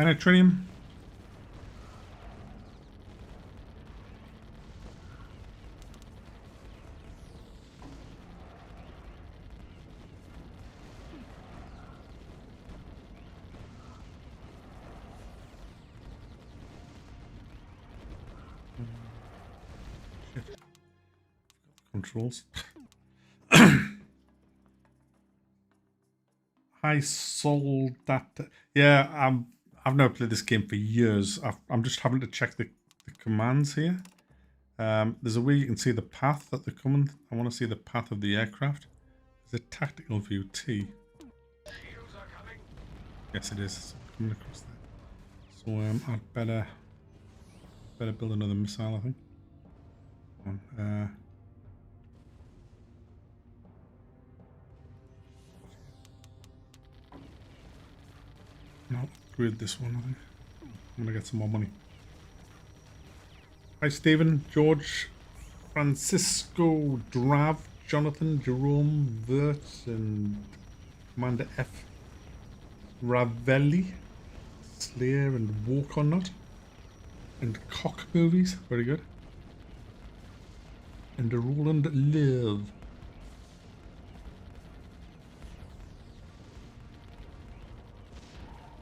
Trinium. Shit. Controls. I sold that. Yeah, I've never played this game for years. I'm just having to check the commands here. There's a way you can see the path that they're coming. I want to see the path of the aircraft. There's a tactical view T. Yes, it is. It's coming across there. So I'd better build another missile, I think. Come on. No, upgrade this one, I think. I'm gonna get some more money. Hi, Stephen, George, Francisco, Drav, Jonathan, Jerome, Vert, and Commander F. Ravelli, Slayer, and Walk or Not, and Cock Movies, very good. And Roland Live.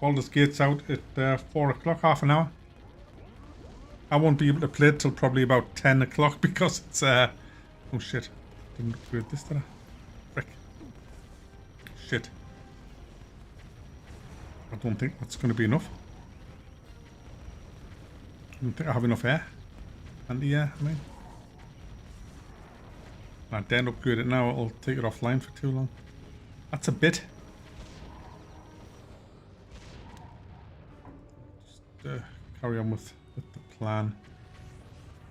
Baldur's Gate's out at 4 o'clock, half an hour. I won't be able to play it till probably about 10 o'clock because it's, oh shit. Didn't upgrade this, did I? Frick. Shit. I don't think that's going to be enough. I don't think I have enough air. Anti-air, I mean. I daren't upgrade it now, it'll take it offline for too long. That's a bit. Just carry on with the plan.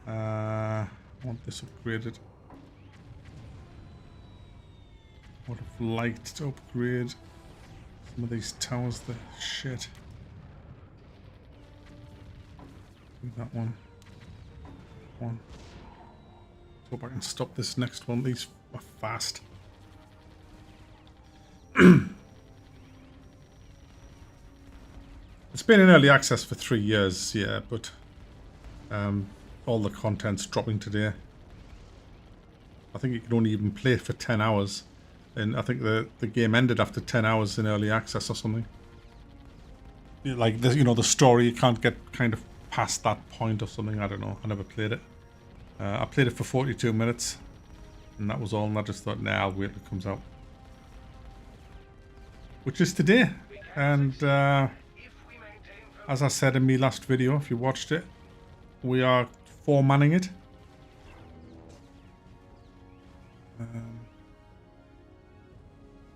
I want this upgraded. Would have liked to upgrade some of these towers. The shit. That one. One. Hope I can stop this next one. These are fast. It's been in early access for 3 years, yeah, but all the content's dropping today. I think you can only even play it for 10 hours. And I think the game ended after 10 hours in early access or something. Like, the story, you can't get kind of past that point or something. I don't know. I never played it. I played it for 42 minutes. And that was all. And I just thought, nah, I'll wait till it comes out. Which is today. And as I said in my last video, if you watched it, we are 4-manning it.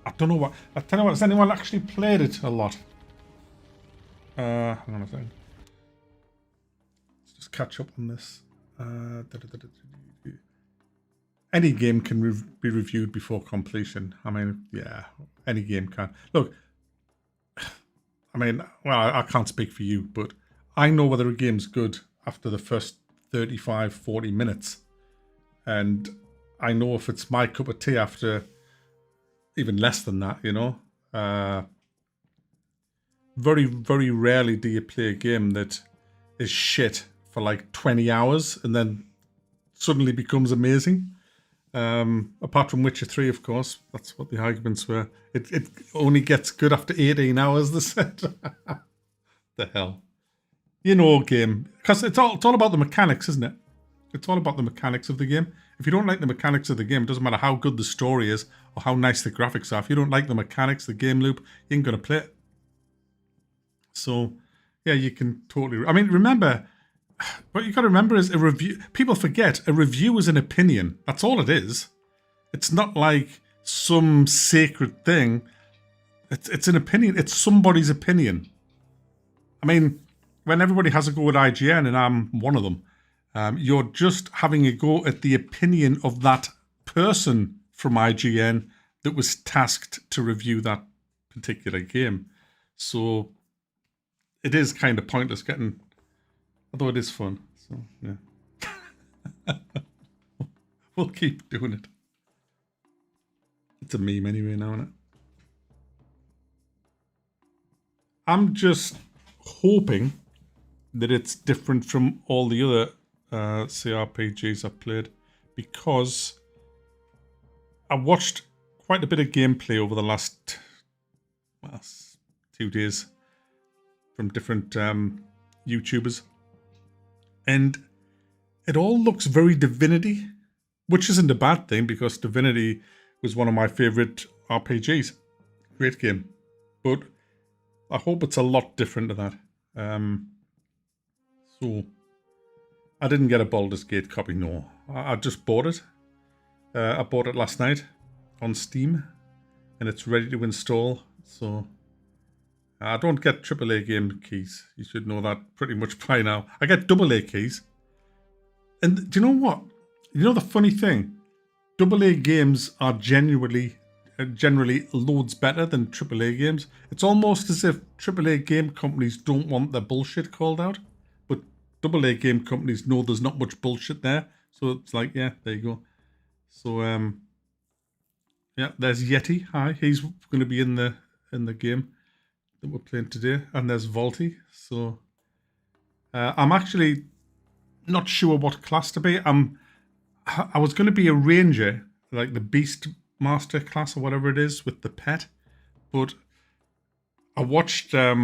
I don't know what. I tell you what, has anyone actually played it a lot? Hang on a second. Let's just catch up on this. Any game can be reviewed before completion. I mean, yeah, any game can. Look, I mean, well, I can't speak for you, but I know whether a game's good after the first 35, 40 minutes. And I know if it's my cup of tea after even less than that, you know. Very, very rarely do you play a game that is shit for like 20 hours and then suddenly becomes amazing. Apart from Witcher 3, of course. That's what the arguments were. It only gets good after 18 hours, they said. The hell. You know, game. Because it's all about the mechanics, isn't it? It's all about the mechanics of the game. If you don't like the mechanics of the game, it doesn't matter how good the story is or how nice the graphics are. If you don't like the mechanics, the game loop, you ain't going to play it. So, yeah, you can totally... I mean, remember... What you got to remember is a review... People forget, a review is an opinion. That's all it is. It's not like some sacred thing. It's an opinion. It's somebody's opinion. I mean, when everybody has a go at IGN, and I'm one of them, you're just having a go at the opinion of that person from IGN that was tasked to review that particular game. So it is kind of pointless getting... Although it is fun, so yeah. We'll keep doing it. It's a meme anyway now, isn't it? I'm just hoping that it's different from all the other CRPGs I've played, because I watched quite a bit of gameplay over the last 2 days from different YouTubers, and it all looks very Divinity, which isn't a bad thing because Divinity was one of my favourite RPGs. Great game. But I hope it's a lot different to that. So, I didn't get a Baldur's Gate copy, no. I just bought it. I bought it last night on Steam, and it's ready to install. So, I don't get AAA game keys. You should know that pretty much by now. I get AA keys. And do you know what? You know the funny thing? AA games are generally loads better than AAA games. It's almost as if AAA game companies don't want their bullshit called out, but AA game companies know there's not much bullshit there. So it's like, yeah, there you go. So yeah, there's Yeti. Hi, he's going to be in the game that we're playing today, and there's Volty. So I'm actually not sure what class to be. I was going to be a ranger, like the beast master class or whatever it is with the pet, but I watched a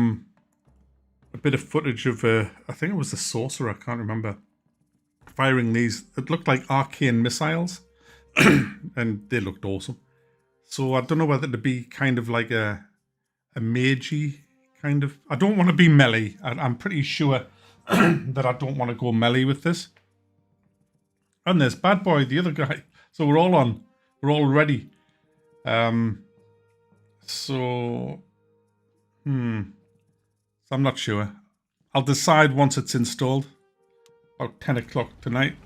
bit of footage of I think it was the sorcerer, I can't remember, firing these. It looked like arcane missiles, and they looked awesome. So I don't know whether to be kind of like a magey kind of. I don't want to be melee. I'm pretty sure that I don't want to go melee with this. And there's Bad Boy, the other guy. So we're all on. We're all ready. So I'm not sure. I'll decide once it's installed. About 10 o'clock tonight.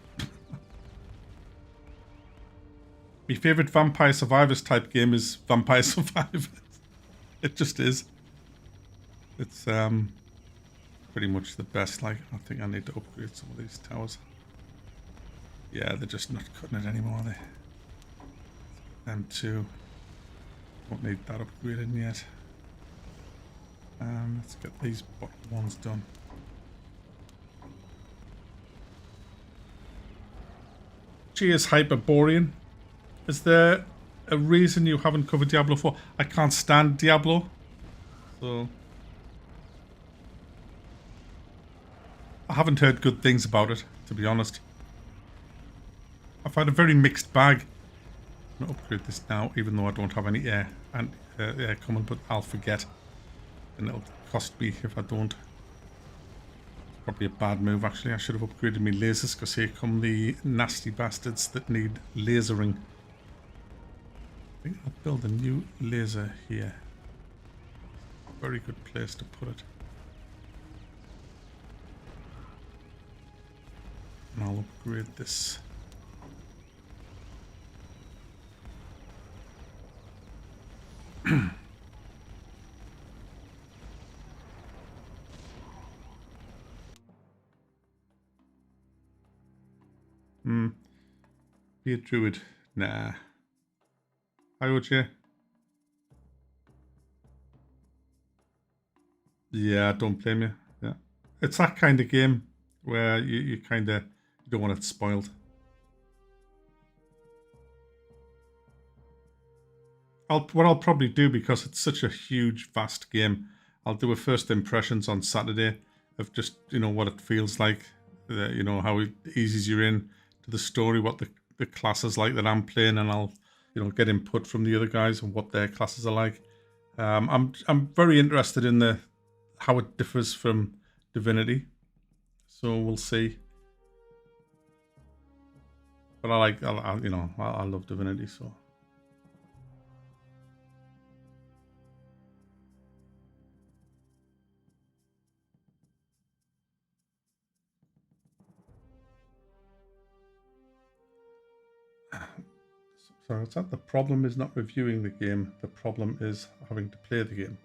My favourite Vampire Survivors type game is Vampire Survivors. It just is. It's pretty much the best. Like, I think I need to upgrade some of these towers. Yeah, they're just not cutting it anymore, are they? Them too. Don't need that upgraded yet. Let's get these bottom ones done. Cheers, Hyperborean. Is there a reason you haven't covered Diablo 4? I can't stand Diablo. So I haven't heard good things about it, to be honest. I've had a very mixed bag. I'm going to upgrade this now, even though I don't have any air coming, but I'll forget. And it'll cost me if I don't. It's probably a bad move, actually. I should have upgraded my lasers, because here come the nasty bastards that need lasering. I think I'll build a new laser here. Very good place to put it. And I'll upgrade this. Be a druid? Nah. Why would you? Yeah, don't blame you. Yeah, it's that kind of game where you kind of don't want it spoiled. What I'll probably do, because it's such a huge, vast game, I'll do a first impressions on Saturday of just, what it feels like, how it eases you in to the story, what the classes like that I'm playing, and I'll, get input from the other guys on what their classes are like. I'm very interested in how it differs from Divinity, so we'll see. But I love Divinity, so. So it's not the problem is not reviewing the game. The problem is having to play the game.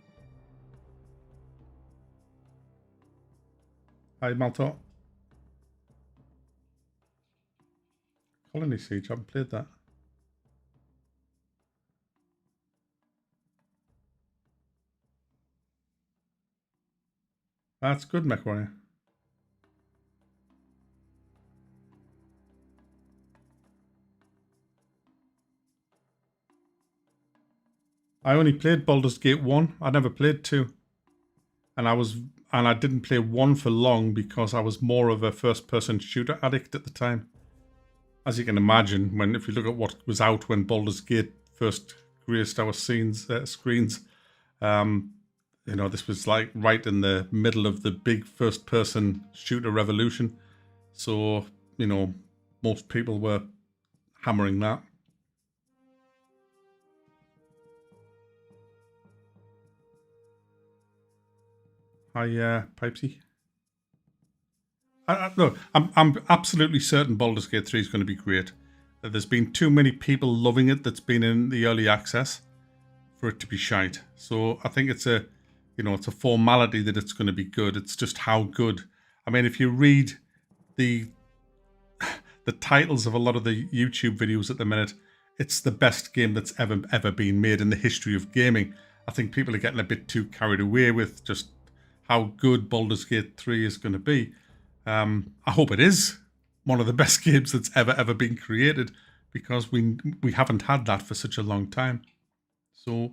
Hi, Malto. Colony Siege, I haven't played that. That's good, MechWarrior. I only played Baldur's Gate 1. I never played 2. And I didn't play 1 for long because I was more of a first-person shooter addict at the time. As you can imagine, if you look at what was out when Baldur's Gate first graced our screens, this was like right in the middle of the big first-person shooter revolution. So, most people were hammering that. Hi, Pipesy. Look, I'm absolutely certain Baldur's Gate 3 is going to be great. There's been too many people loving it that's been in the early access for it to be shite. So I think it's a formality that it's going to be good. It's just how good. I mean, if you read the titles of a lot of the YouTube videos at the minute, it's the best game that's ever been made in the history of gaming. I think people are getting a bit too carried away with just how good Baldur's Gate 3 is going to be. I hope it is one of the best games that's ever been created, because we haven't had that for such a long time. So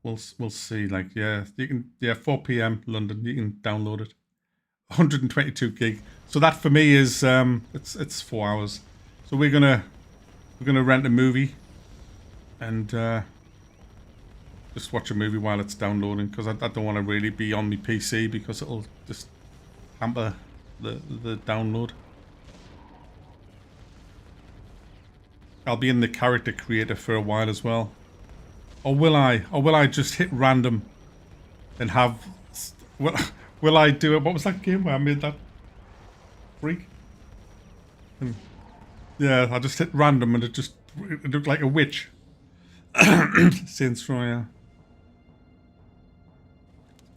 we'll see. Like, you can 4 p.m. London, you can download it. 122 gig. So that for me is it's 4 hours. So we're gonna rent a movie and just watch a movie while it's downloading, because I don't want to really be on my PC because it'll just hamper the download. I'll be in the character creator for a while as well. Or will I? Or will I just hit random and have... Will I do it? What was that game where I made that freak? Yeah, I just hit random and it looked like a witch. Saints Row, yeah.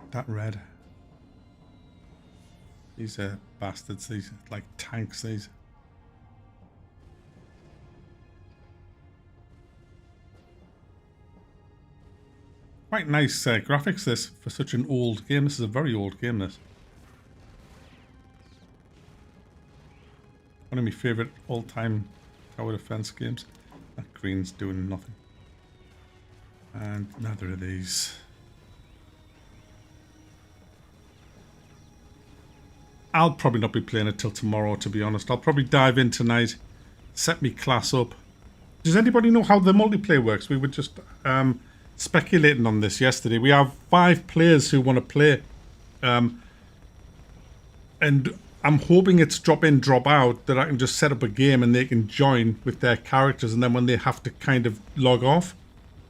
That red. These are bastards. These are like tanks, these. Quite nice graphics, this, for such an old game. This is a very old game, this. One of my favourite all-time tower defense games. That green's doing nothing. And neither of these. I'll probably not be playing it till tomorrow, to be honest. I'll probably dive in tonight, set me class up. Does anybody know how the multiplayer works? We were just speculating on this yesterday. We have 5 players who want to play. And I'm hoping it's drop in, drop out, that I can just set up a game and they can join with their characters, and then when they have to kind of log off,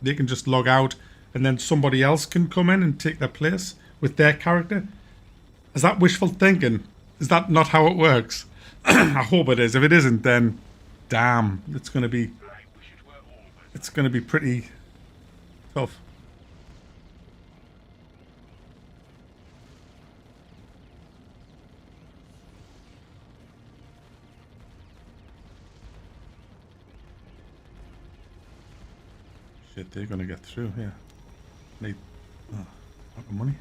they can just log out, and then somebody else can come in and take their place with their character. Is that wishful thinking? Is that not how it works? I hope it is. If it isn't, then damn, it's going to be pretty tough. Shit, they're going to get through here. Need a lot of money.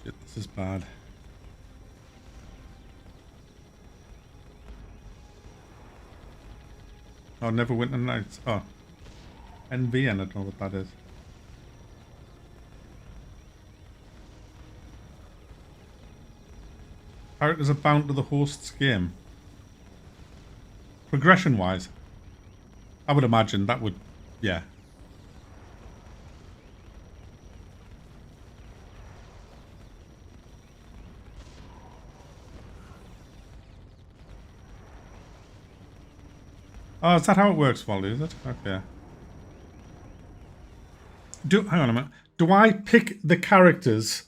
Shit, this is bad. Oh, Neverwinter Nights. Oh. NVN, I don't know what that is. Characters are bound to the host's game. Progression-wise, I would imagine that would, yeah. Oh, is that how it works, Valdy, is it? Okay. Hang on a minute. Do I pick the characters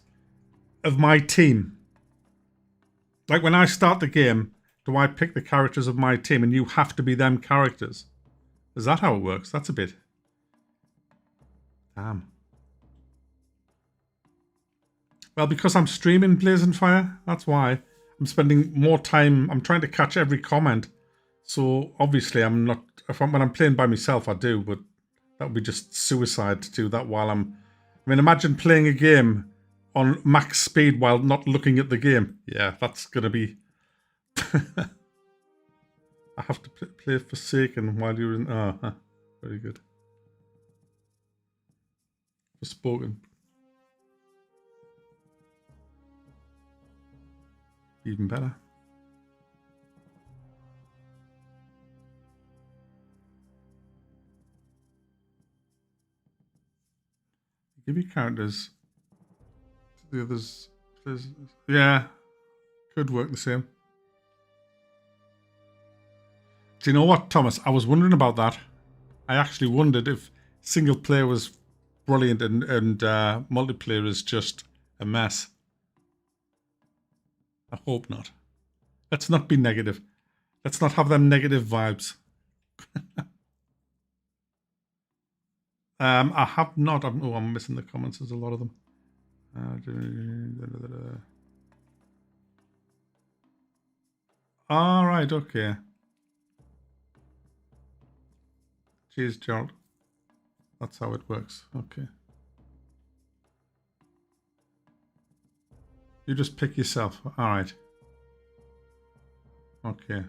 of my team? Like when I start the game, do I pick the characters of my team and you have to be them characters? Is that how it works? That's a bit... Damn. Well, because I'm streaming Blazing Fire, that's why. I'm spending more time... I'm trying to catch every comment. So, obviously, I'm not... when I'm playing by myself, I do, but that would be just suicide to do that while I'm... I mean, imagine playing a game on max speed while not looking at the game. Yeah, that's going to be... I have to play Forsaken while you're in... Oh, very good. Forspoken. Even better. Give your characters to the others. Yeah, could work the same. Do you know what, Thomas? I was wondering about that. I actually wondered if single player was brilliant and multiplayer is just a mess. I hope not. Let's not be negative. Let's not have them negative vibes. I have not. I'm missing the comments. There's a lot of them. All right. Okay. Cheers, Gerald. That's how it works. Okay. You just pick yourself. All right. Okay.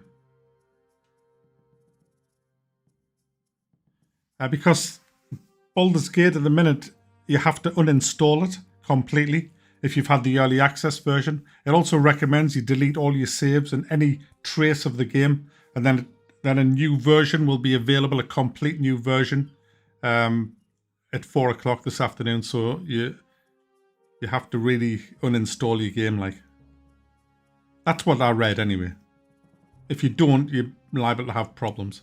Because Baldur's Gate at the minute, you have to uninstall it completely if you've had the early access version. It also recommends you delete all your saves and any trace of the game, and then a new version will be available, a complete new version, at 4 o'clock this afternoon. So you have to really uninstall your game. Like, that's what I read anyway. If you don't, you're liable to have problems.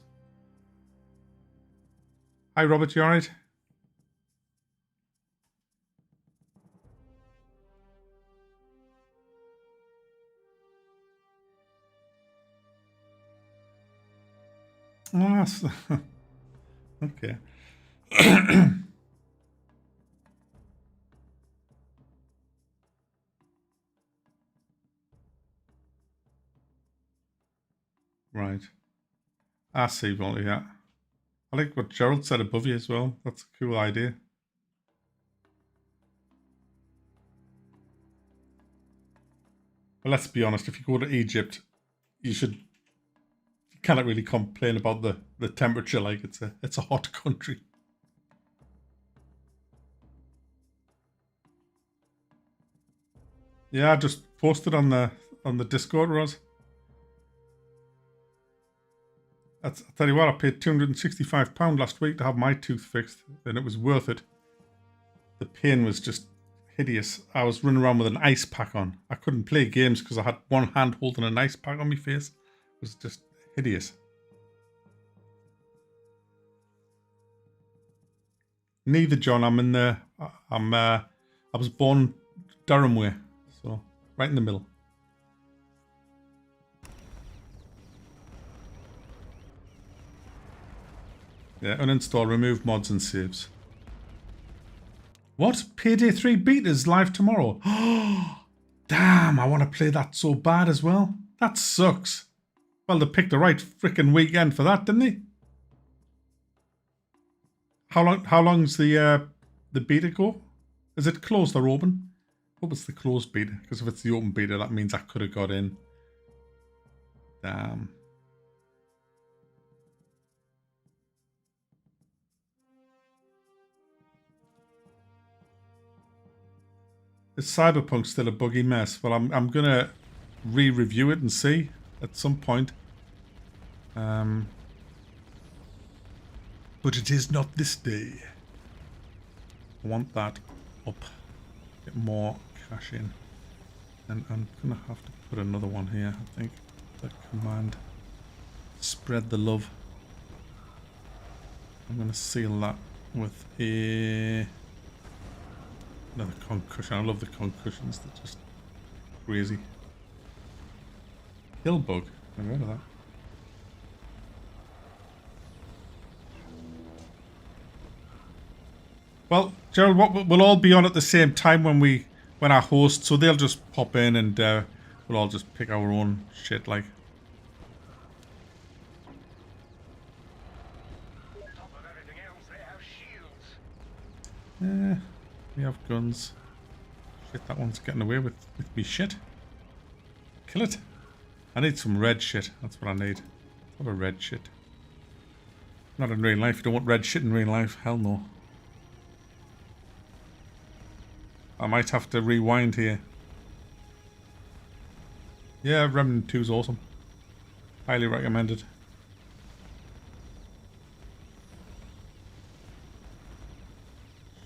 Hi, Robert. You all right? Oh, okay. Right. I see, well, yeah. I like what Gerald said above you as well. That's a cool idea. But let's be honest, if you go to Egypt, you cannot really complain about the temperature. Like, it's a hot country. Yeah, I just posted on the Discord, Roz. I tell you what, I paid £265 last week to have my tooth fixed, and it was worth it. The pain was just hideous. I was running around with an ice pack on. I couldn't play games because I had one hand holding an ice pack on my face. It was just hideous. Neither, John. I'm in the. I was born Durham way, so right in the middle. Yeah, uninstall, remove mods and saves. What? Payday 3 beta's live tomorrow. Oh, damn! I want to play that so bad as well. That sucks. Well, they picked the right freaking weekend for that, didn't they? How long's the beta go? Is it closed or open? Hope it's the closed beta, because if it's the open beta, that means I could have got in. Damn. Is Cyberpunk still a buggy mess? Well, I'm gonna re-review it and see at some point. But it is not this day. I want that up. Get more cash in. And I'm gonna have to put another one here, I think. The command. Spread the love. I'm gonna seal that with another concussion. I love the concussions. They're just crazy. Hillbug. I've heard of that. Well, Gerald, we'll all be on at the same time when I host, so they'll just pop in and we'll all just pick our own shit, like. Yeah, we have guns. Shit, that one's getting away with me shit. Kill it. I need some red shit. That's what I need. Not a red shit. Not in real life. You don't want red shit in real life. Hell no. I might have to rewind here. Yeah, Remnant 2 is awesome. Highly recommended.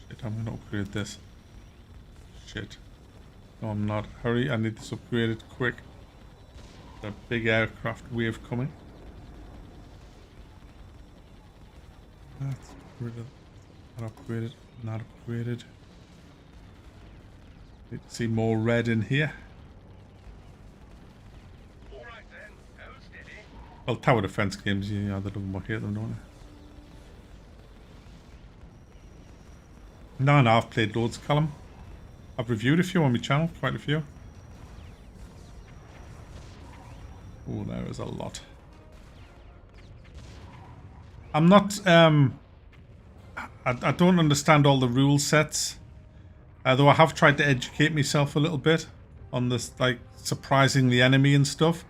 Shit, I'm going to upgrade this. Shit. No, I'm not. Hurry, I need this upgraded quick. A big aircraft wave coming. That's upgraded. Not upgraded. Not upgraded. Need to see more red in here. Well, tower defense games, yeah, they love them or hate them, don't they? No, I've played loads, Callum. I've reviewed a few on my channel, quite a few. Oh, there is a lot. I'm not, I don't understand all the rule sets. Though I have tried to educate myself a little bit on this, like, surprising the enemy and stuff.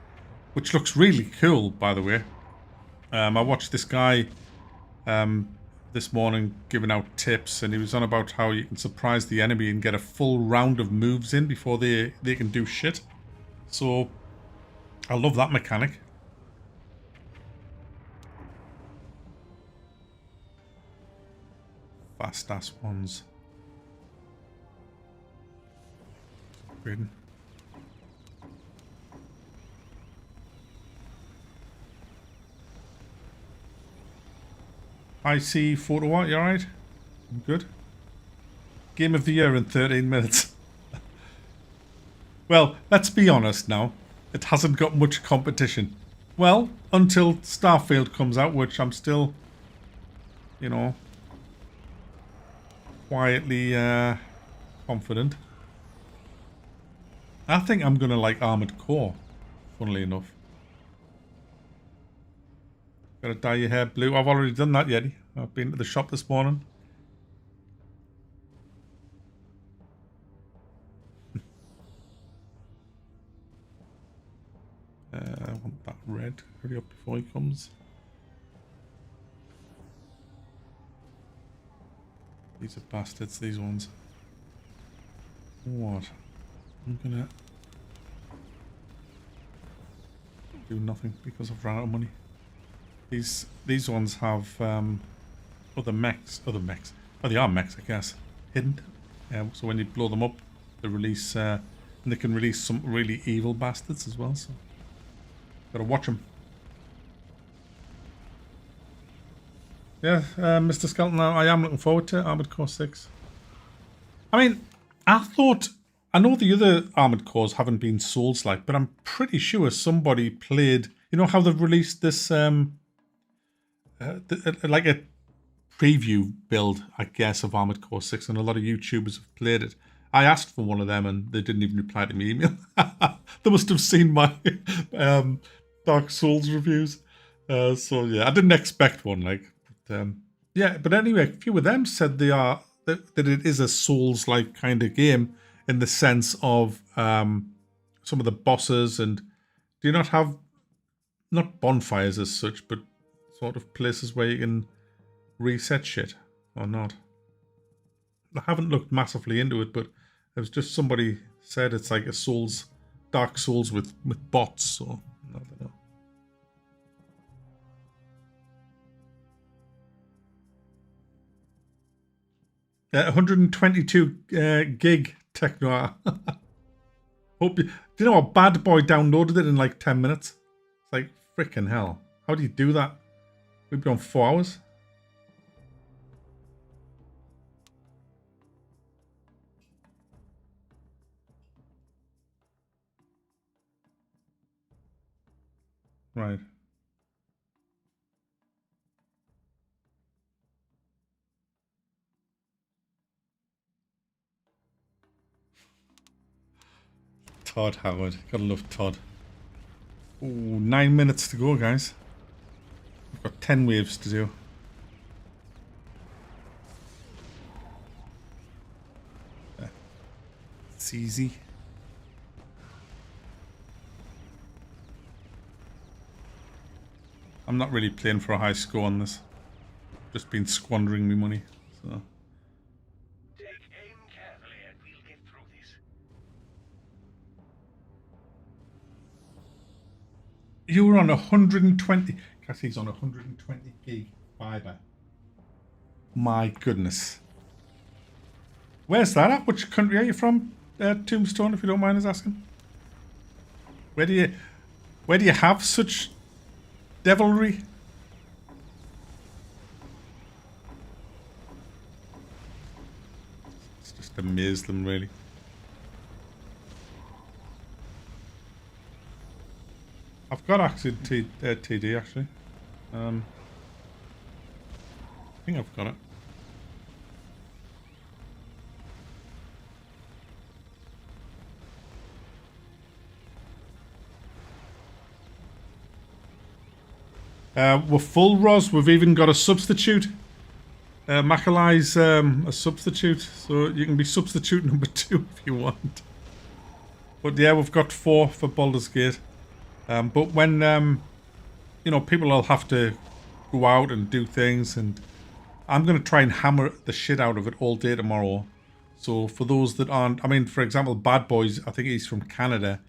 Which looks really cool, by the way. I watched this guy this morning giving out tips, and he was on about how you can surprise the enemy and get a full round of moves in before they can do shit. So, I love that mechanic. Fast ass ones. Upgrading. I see photo art, you alright? I'm good. Game of the year in 13 minutes. Well, let's be honest now. It hasn't got much competition. Well, until Starfield comes out, which I'm still, you know, quietly confident. I think I'm going to like Armored Core, funnily enough. Gotta dye your hair blue. I've already done that, Yeti. I've been to the shop this morning. I want that red. Hurry up before he comes. These are bastards, these ones. What? I'm gonna do nothing because I've run out of money. These ones have other mechs. Oh, they are mechs, I guess. Hidden. So when you blow them up, they release, and they can release some really evil bastards as well. So gotta watch them. Yeah, Mr. Skelton, I am looking forward to Armored Core 6. I mean, I know the other Armored Cores haven't been Souls-like, but I'm pretty sure somebody played. You know how they've released this like a preview build, I guess, of Armored Core 6, and a lot of YouTubers have played it. I asked for one of them, and they didn't even reply to my email. They must have seen my Dark Souls reviews. So yeah, I didn't expect one. Yeah, but anyway, a few of them said that it is a Souls-like kind of game in the sense of some of the bosses, and do you not have not bonfires as such, but sort of places where you can reset shit or not? I haven't looked massively into it, but it was just somebody said it's like a Souls, Dark Souls with bots, so I don't know. Uh, 122 gig Techno. Hope you. Do you know what? Bad Boy downloaded it in like 10 minutes. It's like freaking hell. How do you do that? We've been on 4 hours. Right. Todd Howard. Gotta love Todd. Ooh, 9 minutes to go, guys. We've got 10 waves to do. It's easy. I'm not really playing for a high score on this. Just been squandering my money. So. Take aim carefully and we'll get through this. You were on 120. Cassie's on 120 gig fiber. My goodness. Where's that at? Which country are you from, Tombstone, if you don't mind us asking? Where do you have such devilry? It's just amazed them, really. I've got actually TD actually. I think I've got it. We're full, Ros. We've even got a substitute. Macalai's a substitute, so you can be substitute number 2 if you want. But yeah, we've got 4 for Baldur's Gate. But when, you know, people will have to go out and do things, and I'm going to try and hammer the shit out of it all day tomorrow. So for those that aren't, I mean, for example, Bad Boys, I think he's from Canada.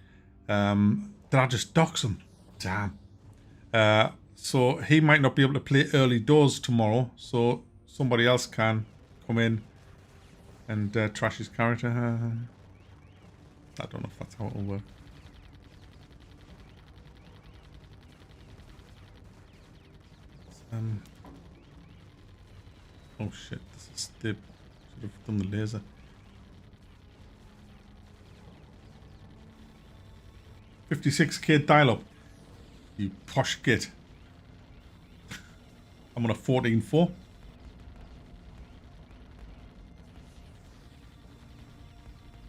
Did I just dox him? Damn. So he might not be able to play early doors tomorrow, so somebody else can come in and trash his character. I don't know if that's how it'll work. Oh shit, this is dib. Should have done the laser. $56K dial-up. You posh git. I'm on a 14.4.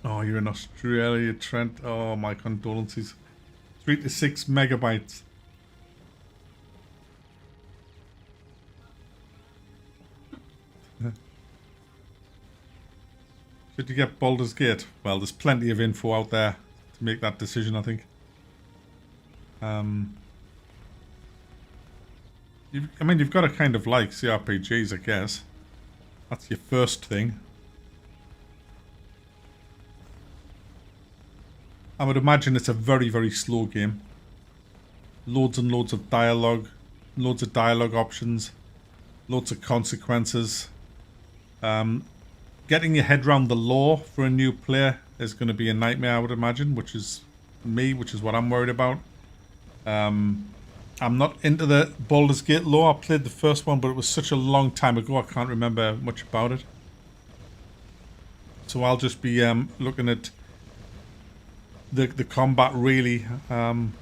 Oh, you're in Australia, Trent. Oh, my condolences. 3 to 6 megabytes. Should you get Baldur's Gate? Well, there's plenty of info out there to make that decision, I think. I mean, you've got to kind of like CRPGs, I guess. That's your first thing. I would imagine it's a very, very slow game. Loads and loads of dialogue. Loads of dialogue options. Loads of consequences. Getting your head around the lore for a new player is going to be a nightmare, I would imagine, which is what I'm worried about. I'm not into the Baldur's Gate lore. I played the first one, but it was such a long time ago, I can't remember much about it. So I'll just be looking at the combat, really, and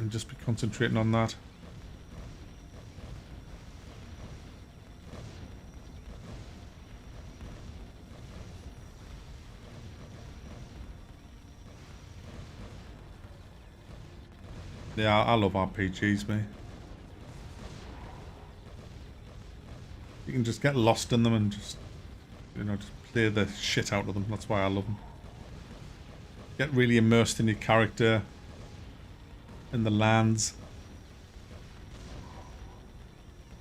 just be concentrating on that. Yeah, I love RPGs, mate. You can just get lost in them and just, you know, just play the shit out of them. That's why I love them. Get really immersed in your character, in the lands.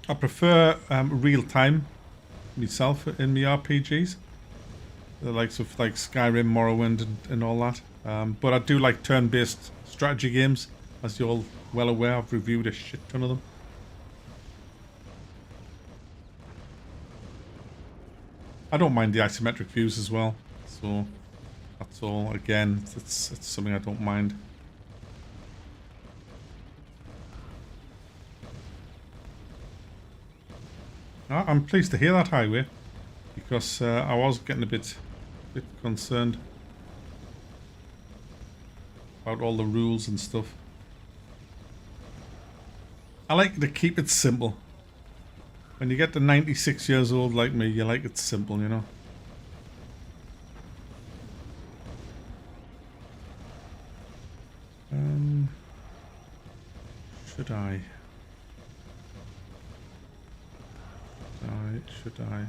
I prefer real time myself in my RPGs. The likes of like Skyrim, Morrowind, and all that. But I do like turn-based strategy games. As you're all well aware, I've reviewed a shit ton of them. I don't mind the isometric views as well, so that's all. Again, it's something I don't mind. I'm pleased to hear that, Highway, because I was getting a bit concerned about all the rules and stuff. I like to keep it simple. When you get to 96 years old like me, you like it simple, you know. Should I? Should I?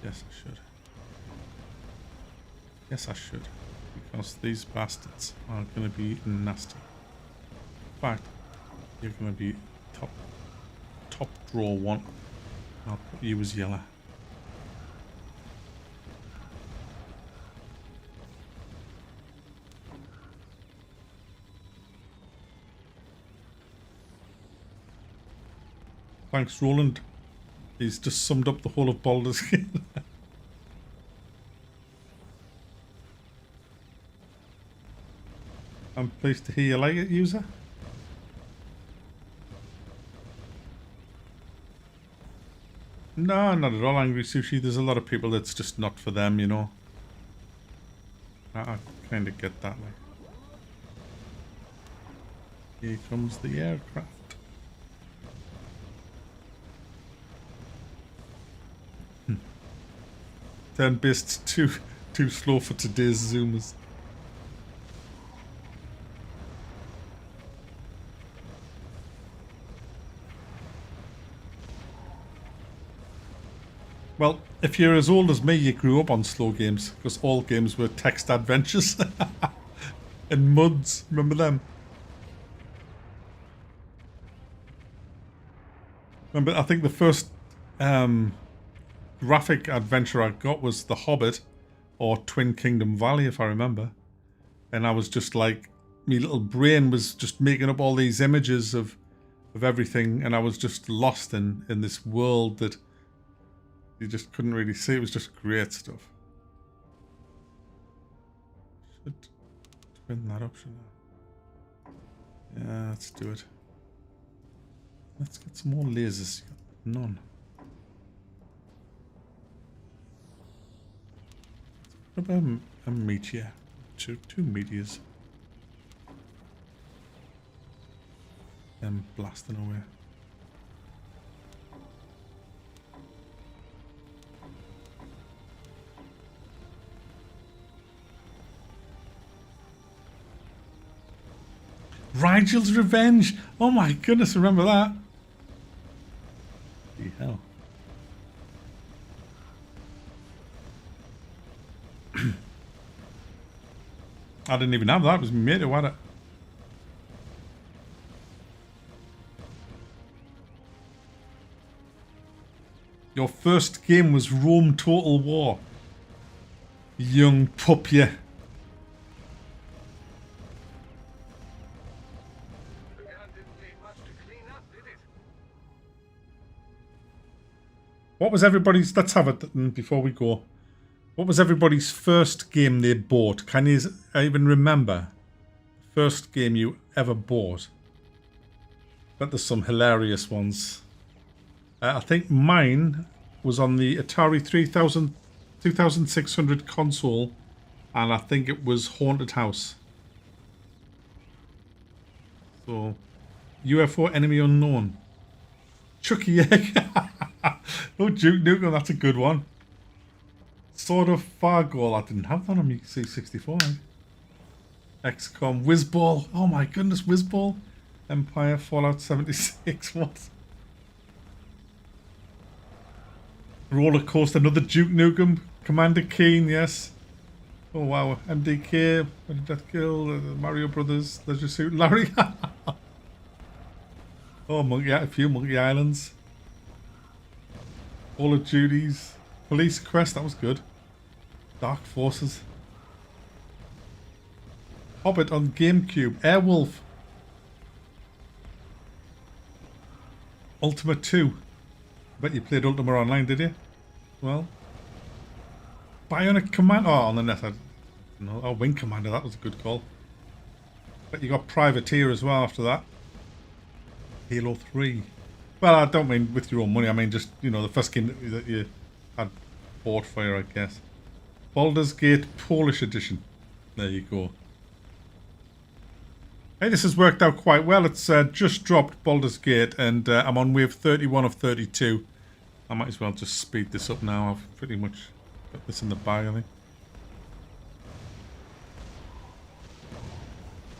Yes, I should. Yes, I should. Because these bastards are going to be nasty. In fact, you're going to be top draw one. I'll put you as yellow. Thanks, Roland. He's just summed up the whole of Baldur's Gate. I'm pleased to hear you like it, user. No, not at all, Angry Sushi. There's a lot of people that's just not for them, you know. I kind of get that, like. Here comes the aircraft. Turn-based too slow for today's Zoomers. Well, if you're as old as me, you grew up on slow games, because all games were text adventures. And MUDs, remember them? Remember, I think the first graphic adventure I got was The Hobbit, or Twin Kingdom Valley, if I remember. And I was just like, my little brain was just making up all these images of everything, and I was just lost in this world that you just couldn't really see. It was just great stuff. Should twin that option now. Yeah, let's do it. Let's get some more lasers. None. What about a meteor? Two meteors. Them blasting away. Rigel's Revenge! Oh my goodness, remember that? The hell. I didn't even have that, it was my mate who had it. Your first game was Rome Total War. Young pup, yeah. The gun didn't take much to clean up, did it? What was everybody's... Let's have it before we go. What was everybody's first game they bought? Can you even remember? First game you ever bought? Bet there's some hilarious ones. I think mine was on the Atari 2600 console, and I think it was Haunted House. So, UFO Enemy Unknown. Chucky Egg. Oh, Duke Nukem, that's a good one. Sword of Fargol, I didn't have that on my C64. XCOM, Whizball. Oh my goodness, Whizball. Empire, Fallout 76, what? Roller Coaster, another Duke Nukem. Commander Keen, yes. Oh wow, MDK, Death Kill, Mario Brothers, Leisure Suit, Larry. Oh, a few Monkey Islands. Call of Duties. Police Quest, that was good. Dark Forces. Hobbit on GameCube. Airwolf. Ultima 2. Bet you played Ultima Online, did you? Well. Bionic Commando. Oh, on the net. No. Oh, Wing Commander. That was a good call. Bet you got Privateer as well after that. Halo 3. Well, I don't mean with your own money. I mean just, you know, the first game that you had bought for you, I guess. Baldur's Gate Polish Edition. There you go. Hey, this has worked out quite well. It's just dropped Baldur's Gate, and I'm on wave 31 of 32. I might as well just speed this up now. I've pretty much got this in the bag, I think.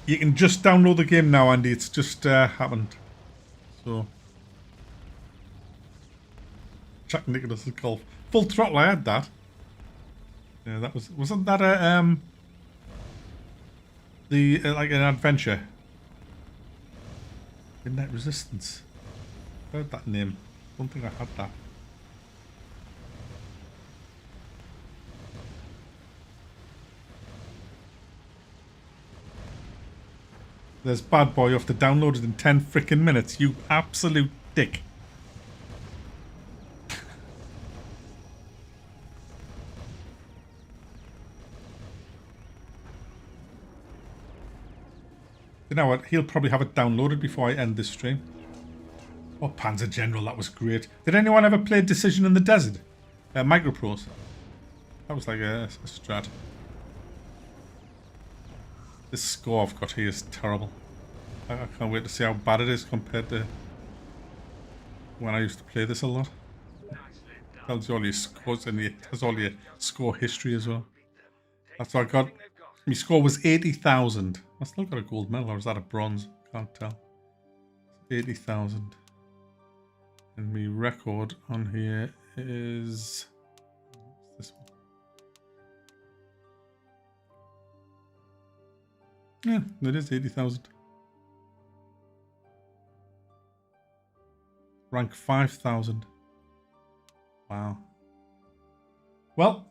You can just download the game now, Andy. It's just happened. So, Jack Nicklaus's golf. Full throttle, I had that. Yeah, that wasn't that a like an adventure? Midnight Resistance. Heard that name. Don't think I had that. There's Bad Boy off the downloaded in 10 freaking minutes. You absolute dick. You know what? He'll probably have it downloaded before I end this stream. Oh, Panzer General, that was great. Did anyone ever play Decision in the Desert? Microprose. That was like a strat. This score I've got here is terrible. I can't wait to see how bad it is compared to when I used to play this a lot. Tells you all your scores and it has all your score history as well. That's what I got. My score was 80,000. I still got a gold medal, or is that a bronze? Can't tell. 80,000. And my record on here is this one. Yeah, it is 80,000. Rank 5,000. Wow. Well,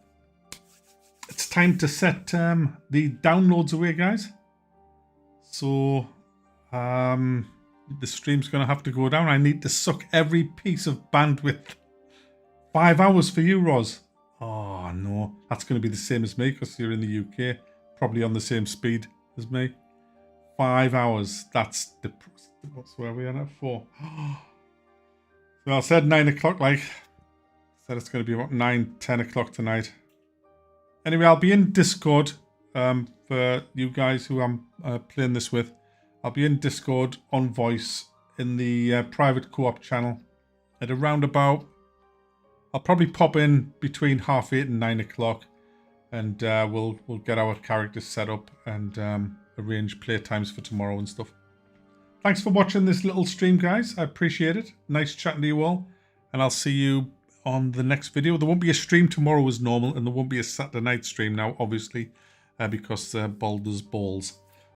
it's time to set the downloads away, guys. So, the stream's going to have to go down. I need to suck every piece of bandwidth. 5 hours for you, Roz. Oh, no. That's going to be the same as me because you're in the UK. Probably on the same speed as me. 5 hours. That's what's where we are at 4. So I said 9 o'clock, like. Said it's going to be about 9, 10 o'clock tonight. Anyway, I'll be in Discord for you guys who I'm playing this with. I'll be in Discord on voice in the private co-op channel at around about... I'll probably pop in between 8:30 and 9 o'clock, and we'll get our characters set up and arrange playtimes for tomorrow and stuff. Thanks for watching this little stream, guys. I appreciate it. Nice chatting to you all, and I'll see you on the next video. There won't be a stream tomorrow as normal, and there won't be a Saturday night stream now, obviously, because Baldur's balls.